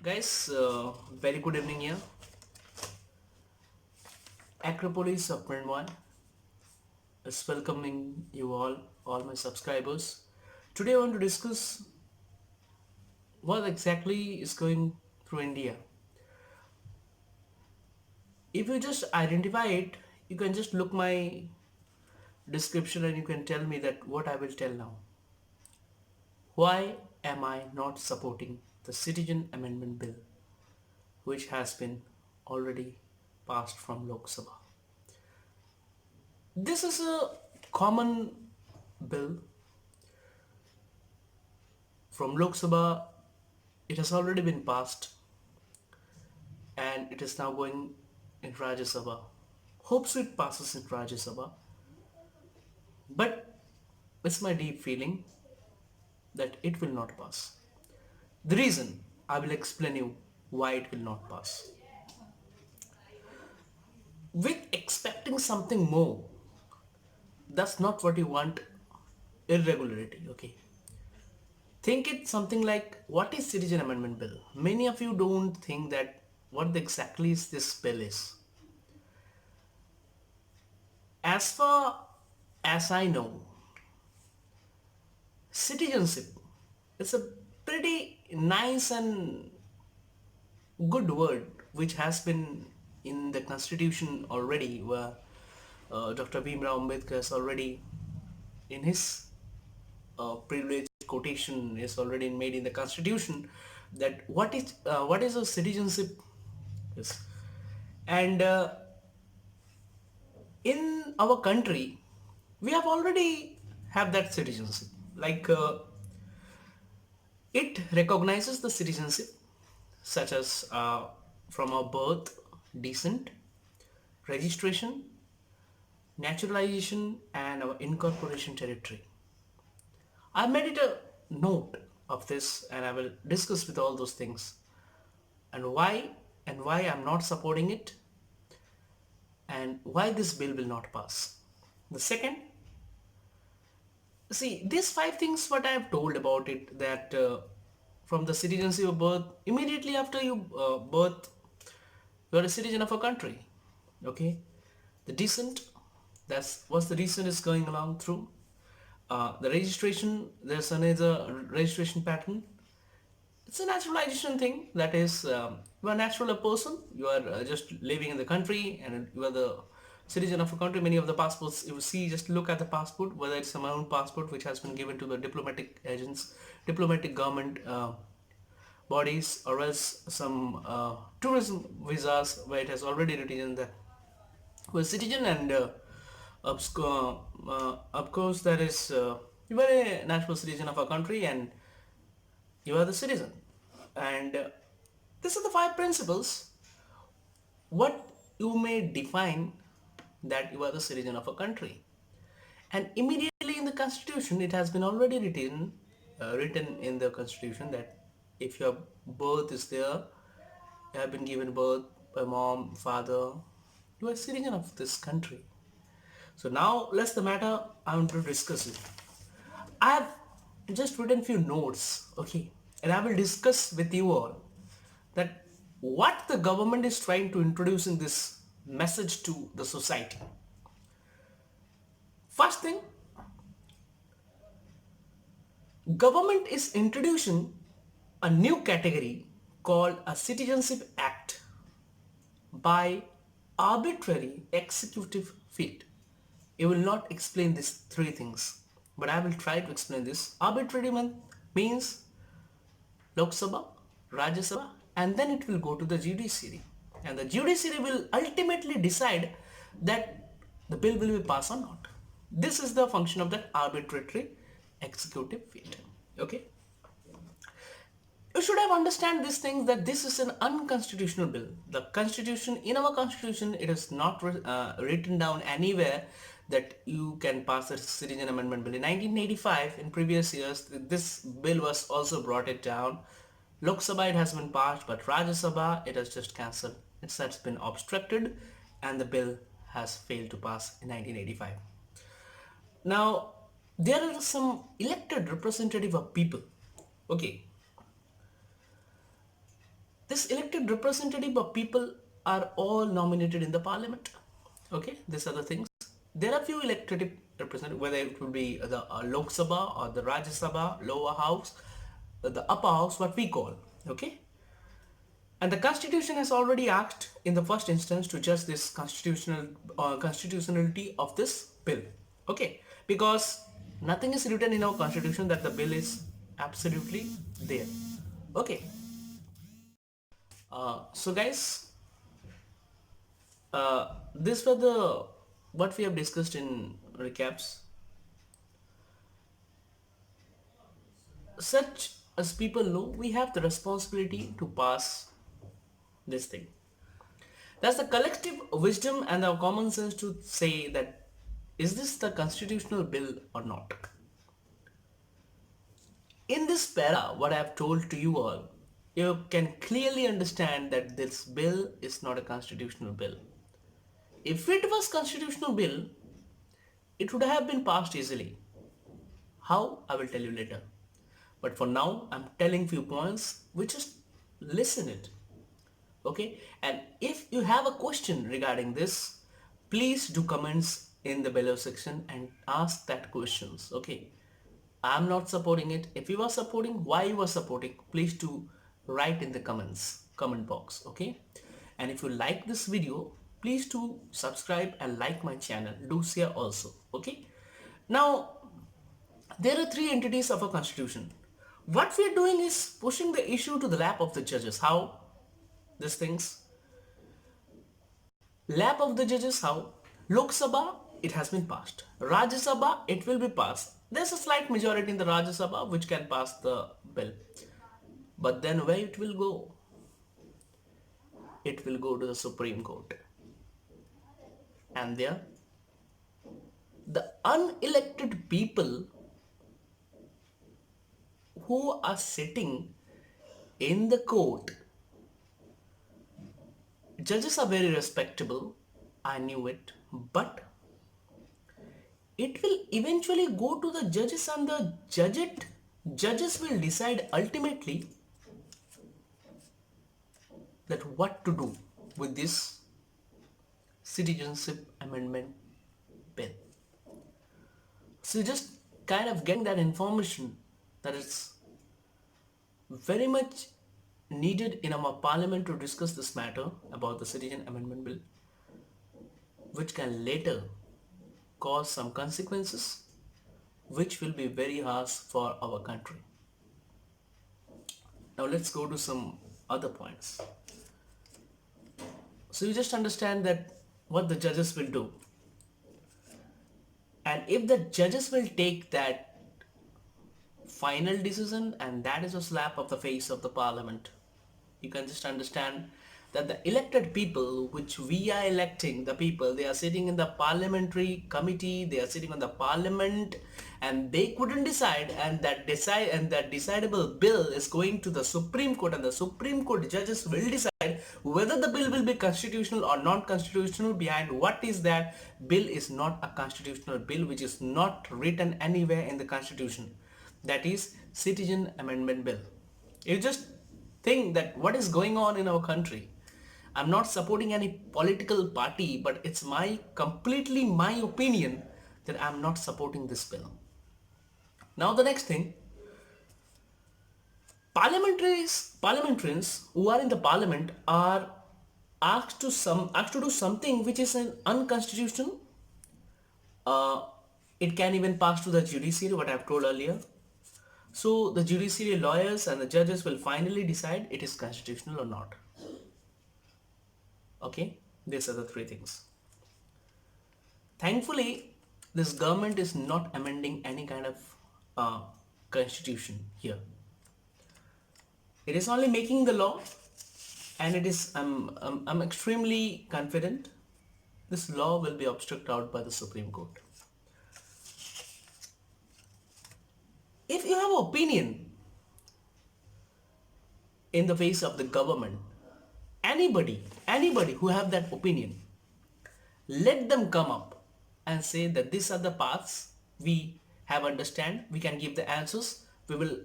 Guys, very good evening here. Acropolis of Print One is welcoming you all my subscribers. Today I want to discuss what exactly is going through India. If you just identify it, you can just look my description and you can tell me that what I will tell now. Why am I not supporting the Citizen Amendment Bill which has been already passed from Lok Sabha? This is a common bill from Lok Sabha. It has already been passed and it is now going in Rajya Sabha. Hopes it passes in Rajya Sabha, but it's my deep feeling that it will not pass. The reason I will explain you why it will not pass. With expecting something more, that's not what you want. Irregularity, okay? Think it something like what is Citizen Amendment Bill? Many of you don't think that what exactly is this bill is. As far as I know, citizenship is a pretty nice and good word which has been in the constitution already, where Dr. Bhimrao Ambedkar has already in his privileged quotation is already made in the constitution that what is a citizenship is. And in our country we have already have that citizenship, like it recognizes the citizenship such as from our birth, descent, registration, naturalization, and our incorporation territory. I made it a note of this and I will discuss with all those things and why I'm not supporting it and why this bill will not pass. The second, see these five things what I have told about it, that from the citizenship of birth, immediately after you birth you are a citizen of a country, okay? The descent, that's what the reason is going along through. The registration, there's another registration pattern. It's a naturalization thing, that is you are natural a person, you are just living in the country and you are the citizen of a country. Many of the passports you see, just look at the passport, whether it's my own passport which has been given to the diplomatic agents, diplomatic government bodies, or else some tourism visas where it has already written that we're citizen, and of course that is you are a natural citizen of a country and you are the citizen. And these are the five principles what you may define that you are the citizen of a country. And immediately in the constitution it has been already written in the constitution that if your birth is there, you have been given birth by mom, father, you are a citizen of this country. So now let's the matter I want to discuss it. I have just written few notes, okay, and I will discuss with you all that what the government is trying to introduce in this message to the society. First thing, government is introducing a new category called a Citizenship Act by arbitrary executive feat. I will not explain these three things, but I will try to explain this. Arbitrary means Lok Sabha, Rajya Sabha, and then it will go to the judiciary. And the judiciary will ultimately decide that the bill will be passed or not. This is the function of that arbitrary executive feat. Okay? You should have understand these things, that this is an unconstitutional bill. The constitution, in our constitution, it is not written down anywhere that you can pass a citizen amendment bill. In 1985, in previous years, this bill was also brought it down. Lok Sabha it has been passed, but Rajya Sabha it has just cancelled. It has been obstructed and the bill has failed to pass in 1985. Now, there are some elected representative of people. Okay, elected representative of people are all nominated in the parliament. Okay, these are the things. There are few elected representatives, whether it will be the Lok Sabha or the Rajya Sabha, lower house, the upper house, what we call. Okay, and the constitution has already asked in the first instance to judge this constitutionality of this bill. Okay, because nothing is written in our constitution that the bill is absolutely there. Okay, so guys, this were the what we have discussed in recaps. Such as people know, we have the responsibility to pass this thing. That's the collective wisdom and our common sense to say that is this the constitutional bill or not? In this para, what I have told to you all, you can clearly understand that this bill is not a constitutional bill. If it was constitutional bill, it would have been passed easily. How? I will tell you later. But for now, I'm telling few points which just listen it. Okay, and if you have a question regarding this, please do comments in the below section and ask that questions. Okay, I'm not supporting it. If you are supporting, why you are supporting, please do write in the comment box. Okay, and if you like this video, please do subscribe and like my channel. Do share also. Okay, now there are three entities of a constitution. What we are doing is pushing the issue to the lap of the judges. How? These things. Lap of the judges, how? Lok Sabha, it has been passed. Rajya Sabha, it will be passed. There's a slight majority in the Rajya Sabha which can pass the bill. But then where it will go? It will go to the Supreme Court. And there, the unelected people who are sitting in the court, judges are very respectable, I knew it, but it will eventually go to the judges and the judges will decide ultimately that what to do with this Citizenship Amendment Bill. So just kind of getting that information that it's very much needed in our parliament to discuss this matter about the Citizen Amendment Bill, which can later cause some consequences which will be very harsh for our country. Now let's go to some other points. So you just understand that what the judges will do. And if the judges will take that final decision, and that is a slap of the face of the parliament, you can just understand that the elected people, which we are electing, the people, they are sitting in the parliamentary committee, they are sitting on the parliament, and they couldn't decide, and that decidable bill is going to the Supreme Court, and the Supreme Court judges will decide whether the bill will be constitutional or non-constitutional. Behind what is that bill is not a constitutional bill, which is not written anywhere in the constitution. That is Citizen Amendment Bill. You just think that what is going on in our country. I'm not supporting any political party, but it's completely my opinion that I'm not supporting this bill. Now the next thing, parliamentarians who are in the parliament are asked to do something which is an unconstitutional. It can even pass to the judiciary, what I've told earlier. So the judiciary lawyers and the judges will finally decide it is constitutional or not. Okay, these are the three things. Thankfully, this government is not amending any kind of constitution here. It is only making the law, and it is I'm extremely confident this law will be obstructed out by the Supreme Court. If you have an opinion in the face of the government, anybody who have that opinion, let them come up and say that these are the paths we have understand, we can give the answers, we will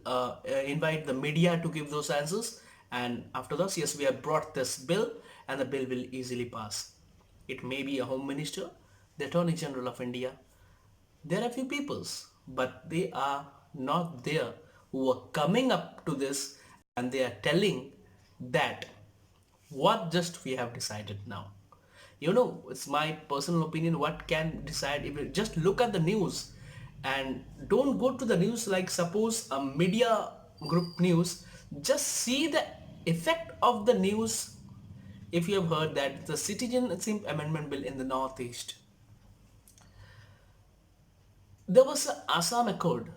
invite the media to give those answers, And after this, yes, we have brought this bill and the bill will easily pass. It may be a home minister, the attorney general of India. There are few peoples, but they are not there who are coming up to this and they are telling that what just we have decided now. It's my personal opinion. What can decide? If you just look at the news and don't go to the news like suppose a media group news, just see the effect of the news. If you have heard that the Citizenship Amendment Bill in the Northeast, there was a Assam Accord.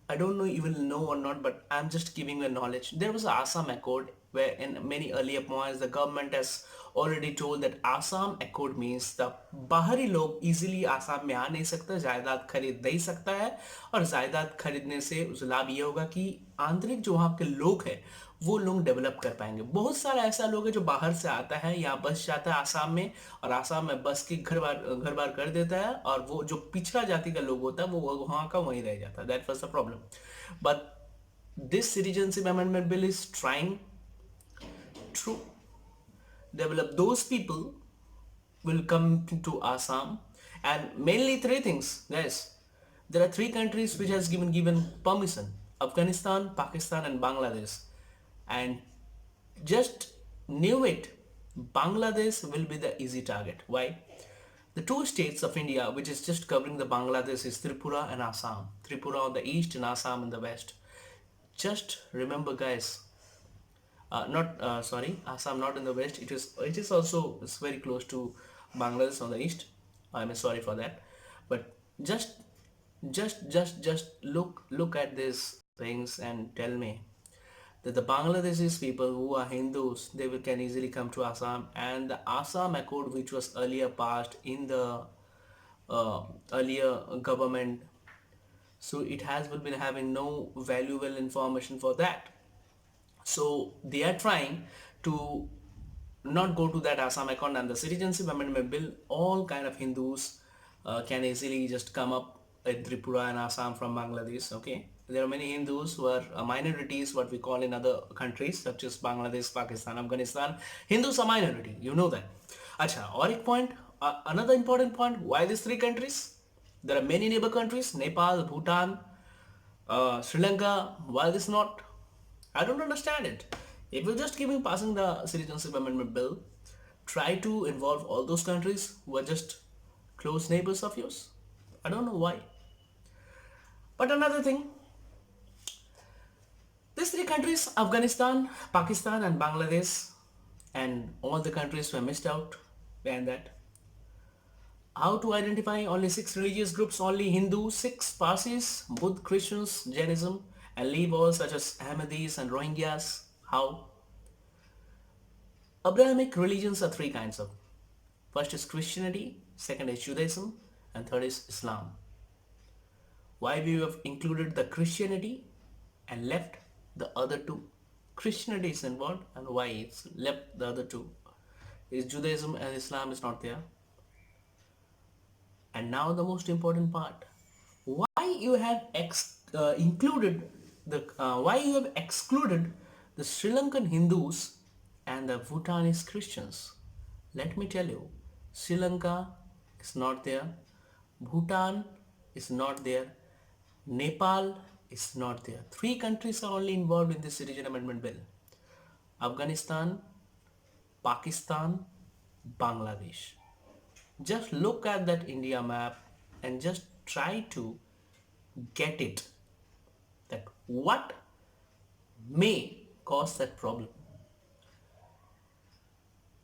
I don't know you will know or not, but I'm just giving you knowledge. There was a Assam Accord where in many earlier points the government has already told that Assam Accord means the बाहरी लोग easily Assam में आ नहीं सकता, जायदाद खरीद नहीं सकता है, और जायदाद खरीदने से उस लाभ ये होगा कि आंतरिक जो वहाँ के लोग हैं वो लोग डेवलप कर पाएंगे। बहुत सारा ऐसा लोग है जो बाहर से आता है, यहाँ बस जाता है आसाम में, और आसाम में बस की घर बार कर देता है, और वो जो पिछड़ा जाति का लोग होता है वो वहाँ का वहीं रह जाता है। That was the problem. But this citizenship amendment bill is trying to develop those people will come to Assam, and mainly three things, guys. There are three countries which has given permission: Afghanistan, Pakistan, and Bangladesh. And just knew it, Bangladesh will be the easy target. Why? The two states of India which is just covering the Bangladesh is Tripura and Assam. Tripura on the east and Assam in the west. Just remember, guys, not sorry, Assam not in the west. It is also, it's very close to Bangladesh on the east. I'm sorry for that, but just look at these things and tell me that the Bangladeshis people who are Hindus, they can easily come to Assam, and the Assam Accord which was earlier passed in the earlier government, so it has will be having no valuable information for that. So they are trying to not go to that Assam account, and the Citizenship Amendment Bill, all kind of Hindus can easily just come up in Tripura and Assam from Bangladesh. Okay, there are many Hindus who are minorities, what we call in other countries such as Bangladesh, Pakistan, Afghanistan. Hindus are minority, you know that. Acha, or a point, another important point, why these three countries? There are many neighbor countries: Nepal, Bhutan, Sri Lanka. Why this not? I don't understand it. If you're just giving passing the Citizenship Amendment Bill, try to involve all those countries who are just close neighbors of yours. I don't know why. But another thing, these three countries, Afghanistan, Pakistan, and Bangladesh, and all the countries were missed out and that. How to identify only six religious groups: only Hindu, six Parsis, Buddh, Christians, Jainism, and leave all such as Ahmadis and Rohingyas. How? Abrahamic religions are three kinds of. First is Christianity, second is Judaism, and third is Islam. Why we have included the Christianity and left the other two? Christianity is involved, and why it's left the other two? Is Judaism and Islam is not there? And now the most important part: why you have included why you have excluded the Sri Lankan Hindus and the Bhutanese Christians? Let me tell you, Sri Lanka is not there, Bhutan is not there, Nepal is not there. Three countries are only involved in this Citizen Amendment Bill: Afghanistan, Pakistan, Bangladesh. Just look at that India map and just try to get it, that what may cause that problem.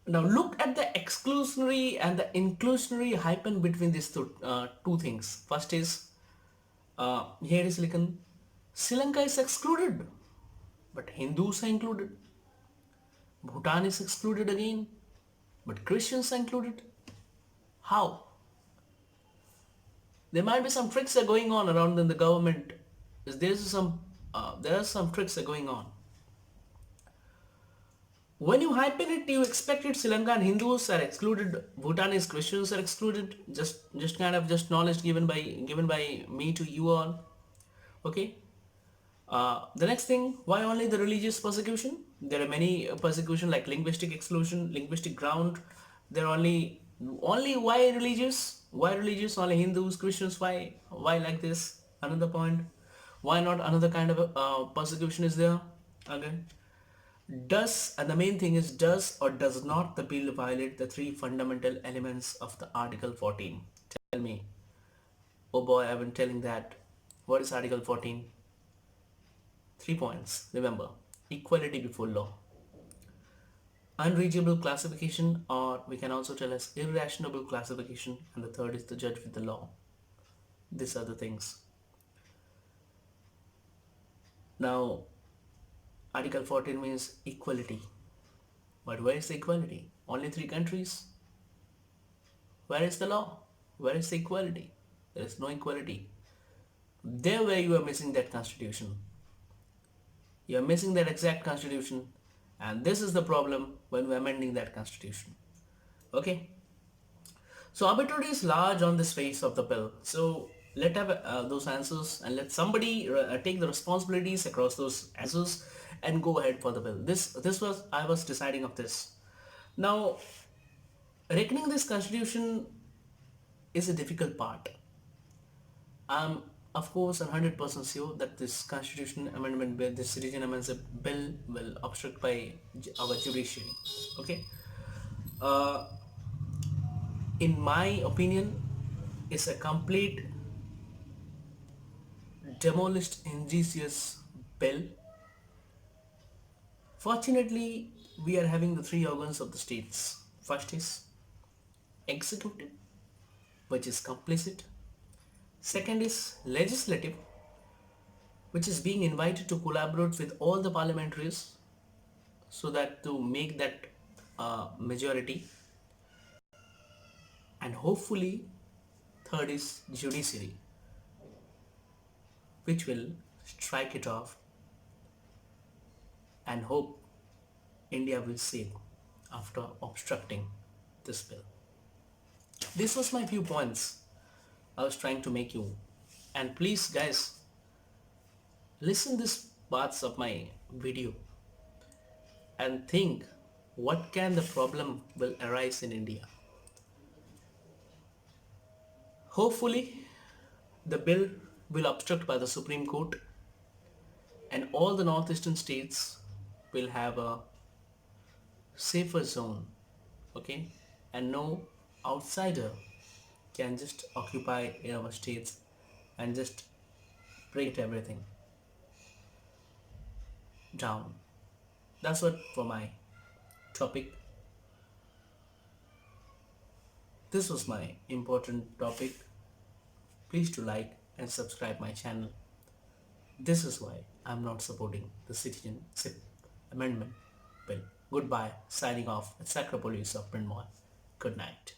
Now look at the exclusionary and the inclusionary hyphen between these two things. First is here is written Sri Lanka is excluded, but Hindus are included. Bhutan is excluded again, but Christians are included. How? There might be some tricks are going on around in the government. There are some tricks are going on. When you hypen it, you expected Sri Lankan Hindus are excluded, Bhutanese Christians are excluded. Just kind of just knowledge given by me to you all. Okay. The next thing, why only the religious persecution? There are many persecution like linguistic exclusion, linguistic ground. There are only why religious? Why religious? Only Hindus, Christians. Why? Why like this? Another point. Why not another kind of persecution is there? Again, does and the main thing is does or does not the bill violate the three fundamental elements of the Article 14? Tell me. Oh boy, I've been telling that. What is Article 14? 3 points. Remember, equality before law, unreachable classification, or we can also tell as irrational classification, and the third is the judge with the law. These are the things. Now, Article 14 means equality. But where is the equality? Only three countries. Where is the law? Where is the equality? There is no equality. There where you are missing that constitution. You are missing that exact constitution, and this is the problem when we are amending that constitution. Okay? So arbitrary is large on this face of the bill. So let have those answers and let somebody take the responsibilities across those answers and go ahead for the bill. This was I was deciding of this. Now, reckoning this constitution is a difficult part. I'm of course 100% sure that this constitution amendment bill, this citizen amendment bill, will obstruct by our judiciary. Okay. Uh, in my opinion, it's a complete demolished ingenious bill. Fortunately, we are having the three organs of the states. First is executive, which is complicit. Second is legislative, which is being invited to collaborate with all the parliamentaries so that to make that majority. And hopefully, third is judiciary, which will strike it off and hope India will save after obstructing this bill. This was my few points I was trying to make you. And please guys, listen this parts of my video and think what can the problem will arise in India. Hopefully the bill will obstruct by the Supreme Court and all the northeastern states will have a safer zone, okay, and no outsider can just occupy in our states and just break everything down. That's what for my topic. This was my important topic. Please to like and subscribe my channel. This is why I'm not supporting the Citizenship Amendment Bill. Goodbye. Signing off at Sacropolis of Brindmore. Good night.